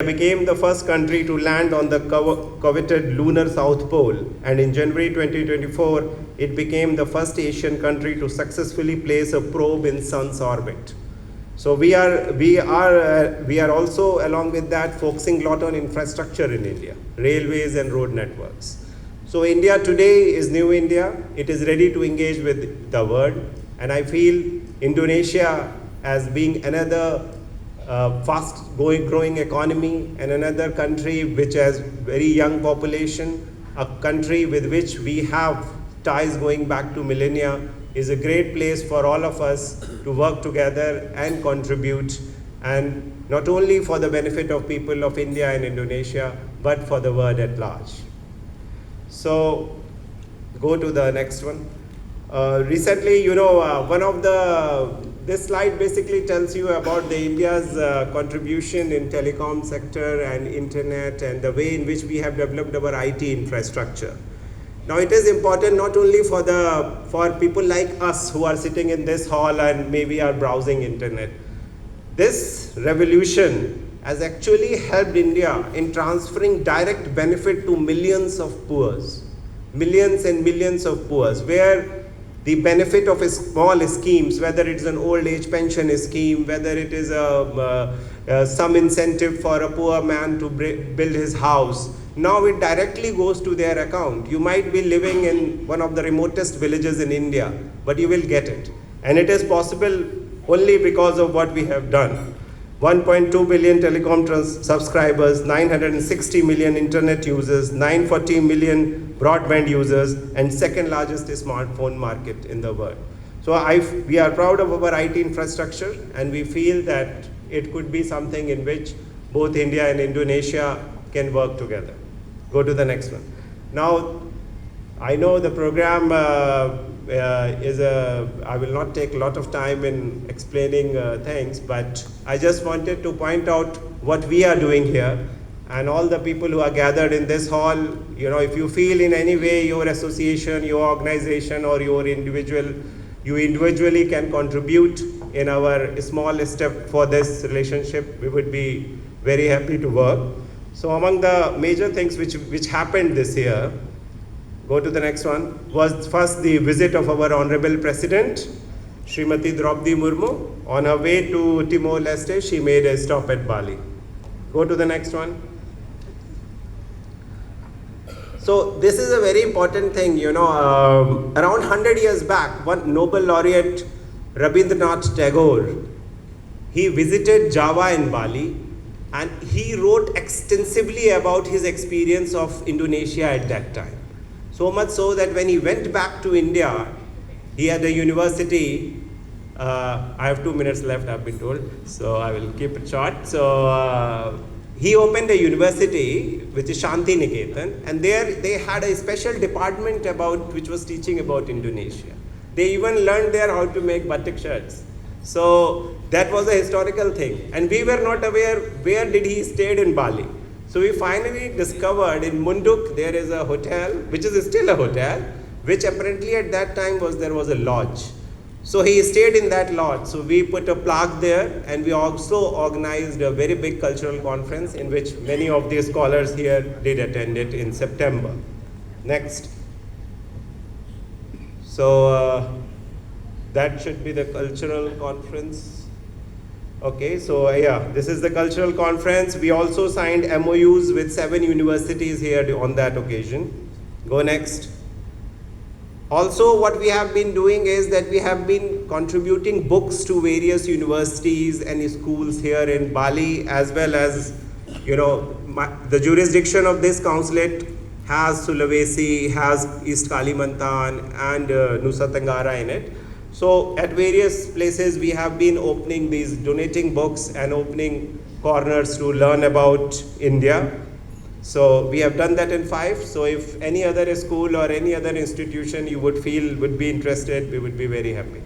became the first country to land on the coveted lunar South Pole, and in January 2024, it became the first Asian country to successfully place a probe in Sun's orbit. So we are also, along with that, focusing a lot on infrastructure in India, railways and road networks. So India today is new India. It is ready to engage with the world, and I feel Indonesia as being another fast growing economy and another country which has very young population, a country with which we have ties going back to millennia, is a great place for all of us to work together and contribute, and not only for the benefit of people of India and Indonesia, but for the world at large. So go to the next one. Recently, this slide basically tells you about the India's contribution in telecom sector and internet and the way in which we have developed our IT infrastructure. Now it is important not only for people like us who are sitting in this hall and maybe are browsing internet. This revolution has actually helped India in transferring direct benefit to millions and millions of poor, where the benefit of small schemes, whether it is an old age pension scheme, whether it is some incentive for a poor man to build his house, now it directly goes to their account. You might be living in one of the remotest villages in India, but you will get it. And it is possible only because of what we have done. 1.2 billion telecom subscribers, 960 million internet users, 940 million broadband users, and second largest smartphone market in the world. So we are proud of our IT infrastructure, and we feel that it could be something in which both India and Indonesia can work together. Go to the next one. Now, I know the program I will not take a lot of time in explaining things, but I just wanted to point out what we are doing here, and all the people who are gathered in this hall. If you feel in any way your association, your organization, or you individually can contribute in our small step for this relationship, we would be very happy to work. So among the major things which happened this year, go to the next one, was first the visit of our Honorable President, Srimati Droupadi Murmu. On her way to Timor-Leste, she made a stop at Bali. Go to the next one. So this is a very important thing, around 100 years back, one Nobel laureate, Rabindranath Tagore, he visited Java in Bali, and he wrote extensively about his experience of Indonesia at that time. So much so that when he went back to India, he had a university. I have 2 minutes left, I've been told, so I will keep it short. So he opened a university, which is Shanti Niketan, and there they had a special department which was teaching about Indonesia. They even learned there how to make batik shirts. So that was a historical thing, and we were not aware where did he stayed in Bali. So we finally discovered in Munduk there is a hotel, which is still a hotel, which apparently at that time there was a lodge. So he stayed in that lodge. So we put a plaque there, and we also organized a very big cultural conference in which many of the scholars here did attend it in September. Next. So that should be the cultural conference. Okay, so this is the cultural conference. We also signed MOUs with 7 universities here on that occasion. Go next. Also, what we have been doing is that we have been contributing books to various universities and schools here in Bali, as well as, the jurisdiction of this consulate has Sulawesi, has East Kalimantan, and Nusa Tenggara in it. So at various places we have been donating books and opening corners to learn about India. So we have done that in 5. So if any other school or any other institution you would feel would be interested, we would be very happy.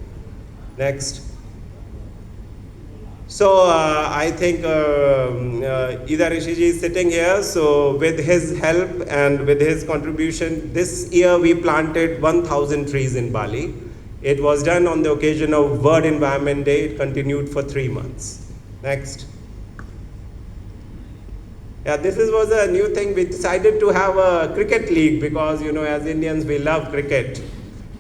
Next. So I think Ida Rishiji is sitting here. So with his help and with his contribution, this year we planted 1,000 trees in Bali. It was done on the occasion of World Environment Day. It continued for 3 months. Next. Yeah, was a new thing. We decided to have a cricket league because, as Indians, we love cricket.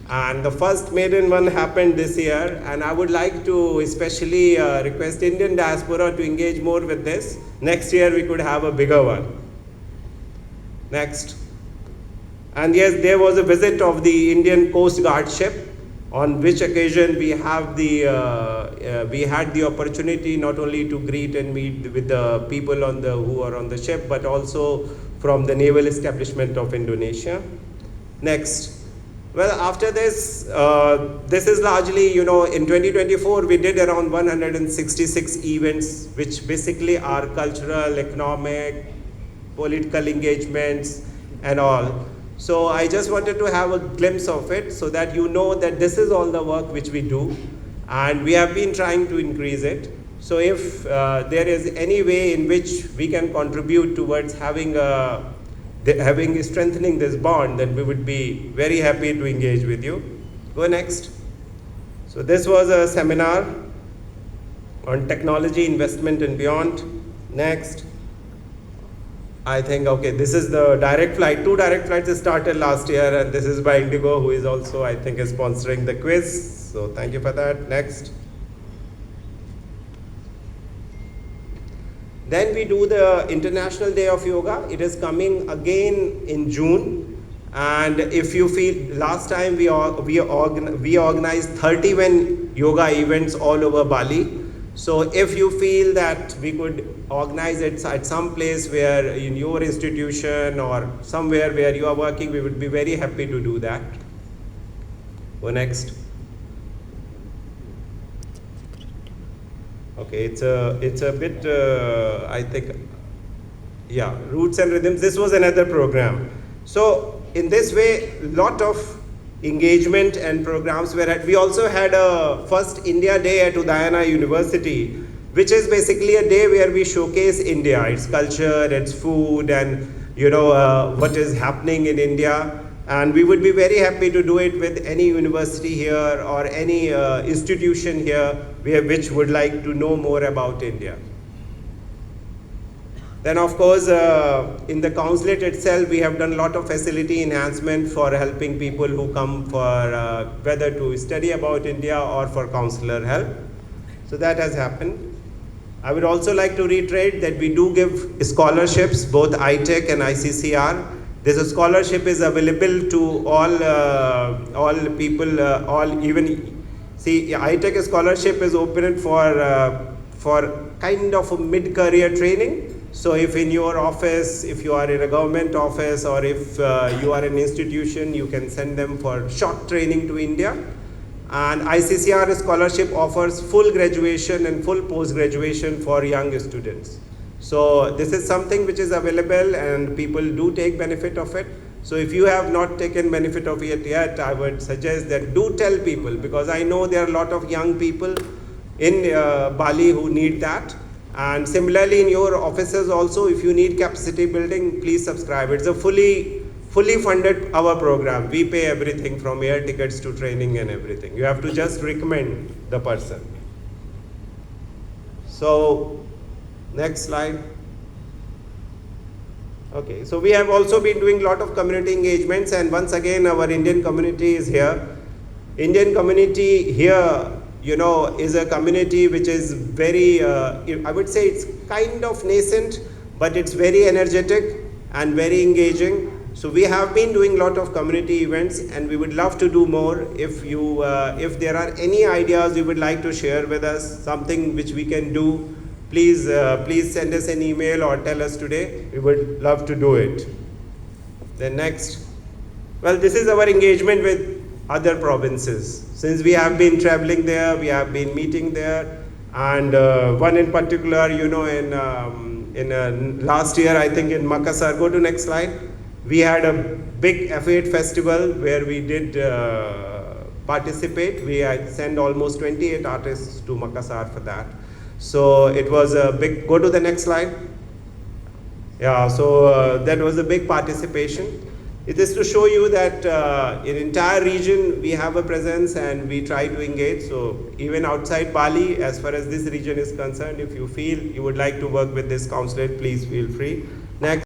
And the first maiden one happened this year. And I would like to especially request Indian diaspora to engage more with this. Next year, we could have a bigger one. Next. And yes, there was a visit of the Indian Coast Guard ship, on which occasion we had the opportunity not only to greet and meet with the people who are on the ship, but also from the naval establishment of Indonesia. Next. Well, after this, this is largely, in 2024, we did around 166 events, which basically are cultural, economic, political engagements, and all. So I just wanted to have a glimpse of it so that you know that this is all the work which we do, and we have been trying to increase it. So if there is any way in which we can contribute towards strengthening this bond, then we would be very happy to engage with you. Go next. So this was a seminar on technology, investment and beyond. Next. I think, okay, this is the direct flight. 2 direct flights started last year, and this is by Indigo, who is also, I think, is sponsoring the quiz. So thank you for that. Next. Then we do the International Day of Yoga. It is coming again in June. And if you feel, last time we organized 31 yoga events all over Bali. So if you feel that we could organize it at some place where in your institution or somewhere where you are working, we would be very happy to do that. Go next. Okay, it's a bit, I think, yeah, Roots and Rhythms. This was another program. So in this way, lot of engagement and programs were had. We also had a first India Day at Udayana University, which is basically a day where we showcase India, its culture, its food, and what is happening in India. And we would be very happy to do it with any university here or any institution here which would like to know more about India. Then of course, in the consulate itself, we have done a lot of facility enhancement for helping people who come for whether to study about India or for consular help. So that has happened. I would also like to reiterate that we do give scholarships, both ITEC and ICCR. This scholarship is available to all people, ITEC scholarship is open for kind of a mid-career training. So if in your office, if you are in a government office, or if you are an institution, you can send them for short training to India. And ICCR scholarship offers full graduation and full post-graduation for young students. So this is something which is available and people do take benefit of it. So if you have not taken benefit of it yet, I would suggest that do tell people, because I know there are a lot of young people in Bali who need that. And similarly in your offices also, if you need capacity building, please subscribe. It's a fully funded our program. We pay everything from air tickets to training and everything. You have to just recommend the person. So next slide. Okay, so we have also been doing a lot of community engagements, and once again our Indian community is here. Indian community here, is a community which is very, I would say it's kind of nascent, but it's very energetic and very engaging. So we have been doing a lot of community events, and we would love to do more. If there are any ideas you would like to share with us, something which we can do, please send us an email or tell us today. We would love to do it. Then next. Well, this is our engagement with other provinces. Since we have been traveling there, we have been meeting there, and one in particular, in last year, I think in Makassar. Go to next slide. We had a big F8 festival where we did participate. We had sent almost 28 artists to Makassar for that. So it was a big, go to the next slide. Yeah, so that was a big participation. It is to show you that in entire region we have a presence and we try to engage. So even outside Bali, as far as this region is concerned, if you feel you would like to work with this consulate, please feel free. Next.